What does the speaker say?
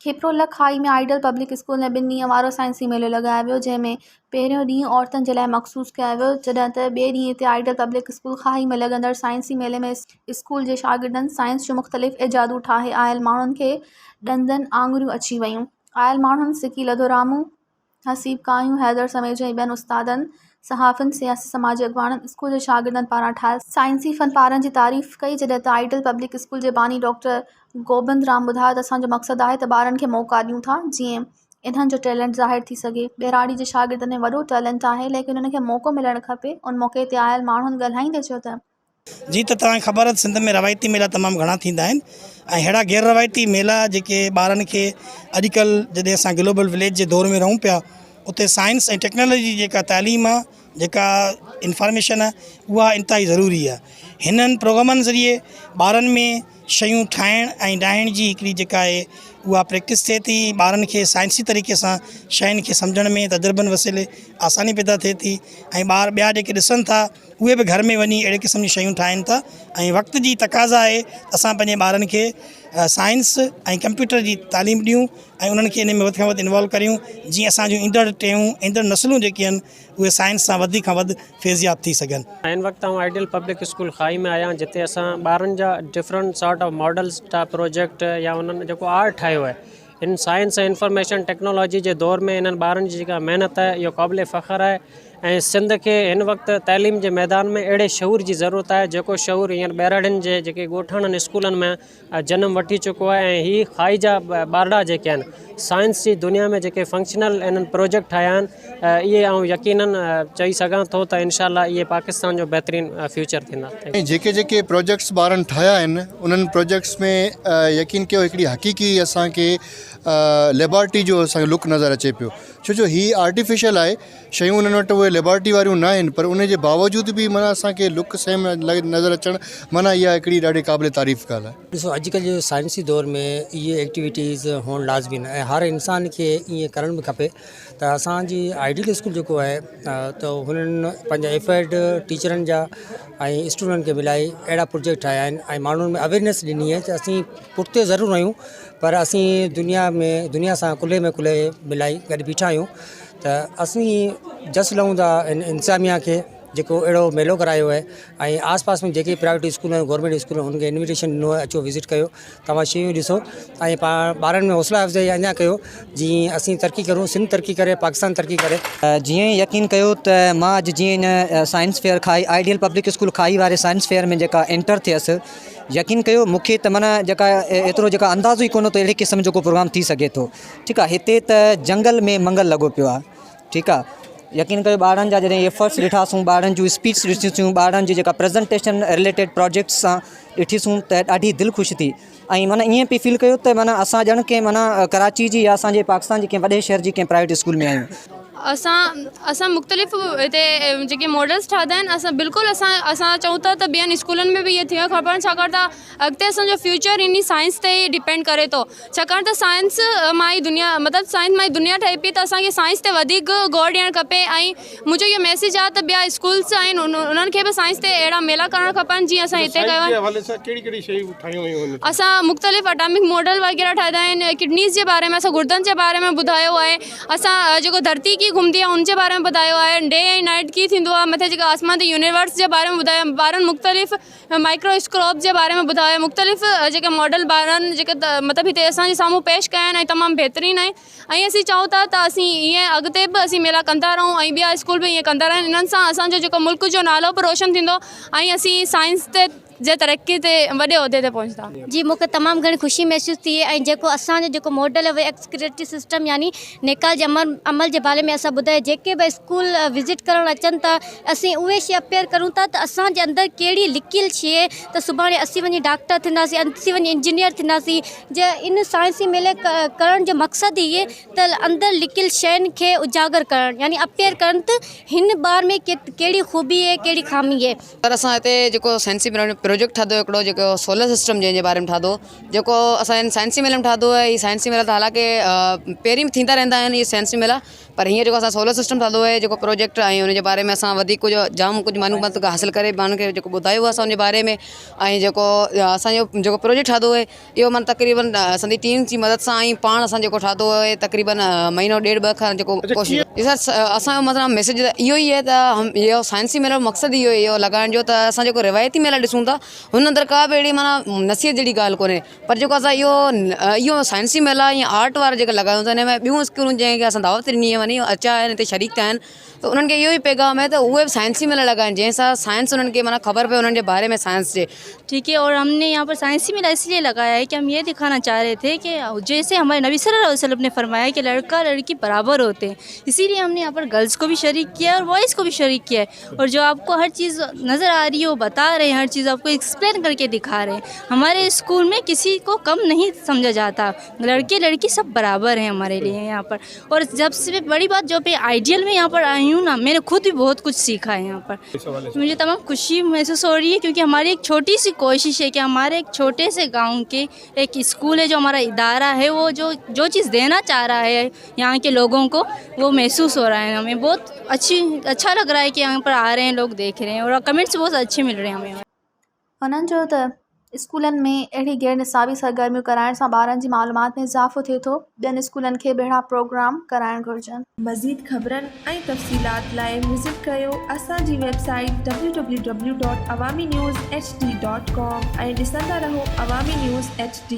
खेपरोला खाई में ideal public school में 2 ॾींहं वारो साइंसी मेलो लगायो वियो, जंहिंमें पहिरियों ॾींहुं औरतुनि जे लाइ मख़सूस कयो वियो, जॾहिं त ॿिए ॾींहं ते आइडियल पब्लिक स्कूल खाई में लॻंदड़ साइंसी मेले में स्कूल जे शागिर्दनि साइंस जूं मुख़्तलिफ़ इजादूं ठाहे आयल माण्हुनि खे ॾंदनि आङुरियूं अची वयूं। आयल माण्हुनि सिकी लधोरामू, हसीब कायूं, हैदर समेत ऐं ॿियनि उस्तादनि, सहाफ़िन, सियासी समाजी अॻवाननि स्कूल जे शागिर्दनि पारां ठाहियल साइंसी फ़नपारनि जी तारीफ़ कई, जॾहिं त आइडियल पब्लिक स्कूल जे बानी डॉक्टर गोबिंद राम ॿुधायो त असांजो मक़सदु आहे त ॿारनि खे मौक़ा ॾियूं था जीअं इन्हनि जो टैलेंट ज़ाहिर थी सघे। ॿेराड़ी जे शागिर्दनि में वॾो टैलेंट आहे, लेकिन उन्हनि खे मौक़ो मिलणु खपे। उन मौक़े ते आयल माण्हुनि ॻाल्हाईंदे चयो त जी त तव्हांखे ख़बर आहे सिंध में रवायती मेला तमामु घणा थींदा आहिनि ऐं अहिड़ा गैर रवायती मेला जेके ॿारनि खे अॼुकल्ह जॾहिं असां ग्लोबल विलेज जे दौर में रहूं पिया, उते साइंस ऐं टेक्नोलॉजी जेका तालीम आहे, जेका इंफॉर्मेशन आहे, उहा इंतिहाई ज़रूरी आहे। हिननि प्रोग्रामनि ज़रिए ॿारनि में शयूं ठाहिण ऐं ॾाइण जी हिकिड़ी जेका आहे उहा प्रैक्टिस थिए थी। ॿारनि खे साइंसी तरीक़े सां शयुनि खे सम्झण में तजुर्बनि वसीले आसानी पैदा थिए थी ऐं ॿार ॿिया जेके ॾिसनि था उहे बि घर में वञी अहिड़े क़िस्म जी शयूं ठाहिनि था। ऐं वक़्त जी तक़ाज़ा आहे असां पंहिंजे ॿारनि खे साइंस ऐं कंप्यूटर जी तालीम ॾियूं ऐं उन्हनि खे इन में वधि खां वधि इन्वॉल्व करियूं, जीअं असांजूं ईंदड़ नस्लूं जेके आहिनि उहे साइंस सां वधि खां वधि फैज़याब थी सघनि। हिन वक़्तु आउं आइडियल पब्लिक स्कूल खाई में आहियां, जिते असां ॿारनि जा डिफरेंट सॉर्ट ऑफ मॉडल्स जा प्रोजेक्ट या उन्हनि जेको आर्ट ठाहियो आहे इन साइंस ऐं इंफॉर्मेशन टेक्नोलॉजी जे दौर में इन्हनि ॿारनि जी जेका महिनत आहे इहो क़ाबिल फ़ख़्रु आहे। ऐं सिंध खे हिन वक़्तु तइलीम जे मैदान में अहिड़े शऊर जी ज़रूरत आहे जेको शऊर हींअर ॿेराड़ियुनि जे जेके ॻोठाणनि स्कूलनि में जनम वठी चुको आहे। ऐं हीअ खाई जा ॿारड़ा जेके आहिनि साइंस जी दुनिया में जेके फंक्शनल इन्हनि प्रोजेक्ट ठाहिया आहिनि, इहे आउं यकीनन चई सघां थो त इनशाला इहे पाकिस्तान जो बहितरीनु फ्यूचर थींदा। जेके जेके प्रोजेक्ट्स ॿारनि ठाहिया आहिनि उन्हनि प्रोजेक्ट्स में यकीन कयो हिकिड़ी हक़ीक़ी असांखे लेबॉरेटरी जो असांखे लुक नज़र अचे पियो, छो जो हीअ आर्टिफिशियल आहे, शयूं उन्हनि वटि उहे लेबॉरेटरी वारियूं न आहिनि, पर उन जे बावजूद बि माना असांखे लुक सेम नज़र अचणु माना इहा हिकिड़ी ॾाढी क़ाबिल तारीफ़ ॻाल्हि आहे। ॾिसो अॼुकल्ह जो साइंसी दौर में इहे एक्टिविटीज़ हुअणु लाज़मी न ऐं हर इंसान खे ईअं करणु बि खपे। त असांजी आइडियल स्कूल जेको आहे त हुननि पंहिंजा एफर्ट टीचरनि जा ऐं स्टूडेंट खे मिलाई अहिड़ा प्रोजेक्ट ठाहिया आहिनि ऐं माण्हुनि में अवेयरनेस ॾिनी आहे त असीं पुठिते ज़रूरु आहियूं, पर असीं दुनिया सां कुल्हे में कुल्हे मिलाई गॾु बीठा आहियूं। त असीं जस लहूं था इंतिज़ामिया खे जेको अहिड़ो मेलो करायो आहे ऐं आस पास में जेके प्राइवेट स्कूल आहिनि गवर्नमेंट स्कूल आहिनि उनखे इन्विटेशन ॾिनो आहे, अचो विज़िट कयो, तव्हां शयूं ॾिसो ऐं ॿारनि में हौसला अफ़ज़ाई अञा कयो जीअं असीं तरक़ी करूं, सिंध तरक़ी करे, पाकिस्तान तरक़ी करे। जीअं यकीन कयो त मां अॼु जीअं इन साइंस फेयर खाई आइडियल पब्लिक स्कूल खाई वारे साइंस फेयर में जेका एंटर थियसि, यकीन कयो मूंखे त माना जेका एतिरो जेका अंदाज़ो ई कोन्हो त अहिड़े क़िस्म जो को प्रोग्राम थी सघे थो। ठीकु आहे, हिते त जंगल में मंगल लॻो पियो आहे। ठीकु आहे, यकीन कयो ॿारनि जा जॾहिं एफर्ट्स ॾिठासीं, ॿारनि जूं स्पीच ॾिठियूं, ॿारनि जी जेका प्रेज़ेंटेशन रिलेटेड प्रोजेक्ट्स सां ॾिठीसूं त ॾाढी दिलि ख़ुशि थी। ऐं माना ईअं पियो फील कयो त माना असां ॼण कंहिं माना कराची जी या असांजे पाकिस्तान जे कंहिं वॾे शहर जी कंहिं प्राइवेट स्कूल में आहियूं। असां मुख़्तलिफ़ हिते जेके मॉडल्स ठाहिया आहिनि, असां बिल्कुलु असां चऊं था त ॿियनि स्कूलनि में बि इहे थियणु खपनि, छाकाणि त अॻिते असांजो फ्यूचर इन साइंस ते ई डिपेंड करे थो। छाकाणि त साइंस मां ई दुनिया मतिलबु साइंस मां ई दुनिया ठहे पई, त असांखे साइंस ते वधीक गौर ॾियणु खपे। ऐं मुंहिंजो इहो मैसेज आहे त ॿिया स्कूल्स आहिनि उन्हनि खे बि साइंस ते अहिड़ा मेला करणु खपनि जीअं असां हिते कयो आहे। असां मुख़्तलिफ़ एटॉमिक मॉडल वग़ैरह ठाहिया आहिनि, किडनीज़ जे बारे में, असां गुर्दनि जे बारे में ॿुधायो आहे, असां जेको धरती की घुमंदी आहे उनजे बारे में ॿुधायो आहे, डे ऐं नाइट कीअं थींदो आहे, मथे जेका आसमान ते यूनिवर्स जे बारे में ॿुधायो, ॿारनि मुख़्तलिफ़ माइक्रोस्कोप जे बारे में ॿुधायो, मुख़्तलिफ़ जेके मॉडल ॿारनि जेके मतिलबु हिते असांजे साम्हूं पेश कया आहिनि ऐं तमामु बहितरीनु आहे। ऐं असीं चऊं था त असीं ईअं अॻिते बि असीं मेला कंदा रहूं ऐं ॿिया स्कूल बि ईअं कंदा रहनि। इन्हनि सां असांजो जेको मुल्क जो नालो बि रोशन थींदो ऐं असीं साइंस ते जे तरक़ी ते वॾे उहिदे ते पहुचंदा। जी मूंखे तमामु घणी ख़ुशी महसूस थी ऐं जेको असांजो जेको मॉडल आहे एक्सक्रेटरी सिस्टम यानी निकाल जे अमल जे बारे में असां ॿुधाए, जेके बि स्कूल विज़िट करणु अचनि था असीं उहे शइ अपेयर करूं था त असांजे अंदरि कहिड़ी लिकियलु शइ त सुभाणे असीं वञी डॉक्टर थींदासीं, असीं वञी इंजीनियर थींदासीं। जे इन साइंसी मेले करण जो मक़सदु इहे त अंदरि लिकियलु शयुनि खे उजागर करणु यानी अपेयर करणु त हिन ॿार में कहिड़ी ख़ूबी आहे, कहिड़ी ख़ामी आहे। पर असां हिते जेको साइंसी प्रोजेक्ट ठातो हिकिड़ो जेको सोलर सिस्टम जंहिंजे बारे में ठातो, जेको असां साइंसी मेले में ठातो आहे। हीअ साइंसी मेला त हालांकि पहिरीं बि थींदा रहंदा आहिनि इहे साइंसी मेला, पर हीअं जेको असां सोलर सिस्टम ठातो आहे जेको प्रोजेक्ट, ऐं उनजे बारे में असां वधीक कुझु जाम कुझु मालूमात हासिलु करे माण्हुनि खे जेको ॿुधायो आहे असां उनजे बारे में। ऐं जेको असांजो जेको प्रोजेक्ट ठातो आहे इहो माना तक़रीबन असांजी टीम जी मदद सां ऐं पाण असां जेको ठातो आहे तक़रीबन महीनो ॾेढ ॿ खां जेको कोशिशि असांजो मतिलबु मैसेज इहो ई आहे त इहो साइंसी मेलो मक़सदु इहो इहो लॻाइण जो त असां जेको रिवायती मेला ॾिसूं था हुन अंदरि का बि अहिड़ी माना नसीहत जहिड़ी ॻाल्हि कोन्हे, पर जेको असां इहो साइंसी मेला या आर्ट वारा जेके लॻायूं था हिन में ॿियूं स्कूलूं जंहिंखे असां दावत ॾिनी आहे वञी अचा आहिनि हिते शरीक थिया आहिनि, त उन्हनि खे इहो ई पैगाम है तो उहे भी साइंसी मेला लगाएं जैसा साइंस उन्हनि खे माना ख़बर पए उन्हनि जे बारे में साइंस जे। ठीक है, और हमने यहाँ पर साइंसी मेला इसलिए लगाया है कि हम ये दिखाना चाह रहे थे कि जैसे हमारे नबी सल्लल्लाहु अलैहि वसल्लम ने फरमाया कि लड़का लड़की बराबर होते हैं, इसीलिए हमने यहाँ पर गर्ल्स को भी शरीक किया है और बॉयज़ को भी शरीक किया है। और जो आपको हर चीज़ नज़र आ रही है वो बता रहे हैं, हर चीज़ आपको एक्सप्लेन करके दिखा रहे हैं। हमारे स्कूल में किसी को कम नहीं समझा जाता, लड़के लड़की सब बराबर हैं हमारे लिए यहाँ पर। और जब से बड़ी बात जो पे आइडियल में यहाँ पर आई हूँ ना, मैंने खुद भी बहुत कुछ सीखा है यहाँ पर। मुझे तमाम खुशी महसूस हो रही है क्योंकि हमारी एक छोटी सी कोशिश है कि हमारे एक छोटे से गांव के एक स्कूल है, जो हमारा इदारा है, वो जो चीज़ देना चाह रहा है यहाँ के लोगों को वो महसूस हो रहा है। हमें बहुत अच्छा लग रहा है कि यहाँ पर आ रहे हैं लोग, देख रहे हैं और कमेंट्स बहुत अच्छे मिल रहे हैं हमें। उन्हनि जो त स्कूलनि में अहिड़ी गैर निसाबी सरगर्मियूं कराइण सां ॿारनि जी मालूमात में इज़ाफ़ो थिए थो। ॿियनि स्कूलनि खे बेड़ा प्रोग्राम कराइण घुरिजनि। मज़ीद ख़बरनि ऐं तफ़सीलात लाइ विज़िट कयो असांजी वेबसाइट www.awamiNewsHD.com ऐं ॾिसंदा रहो अवामी न्यूज़ HD।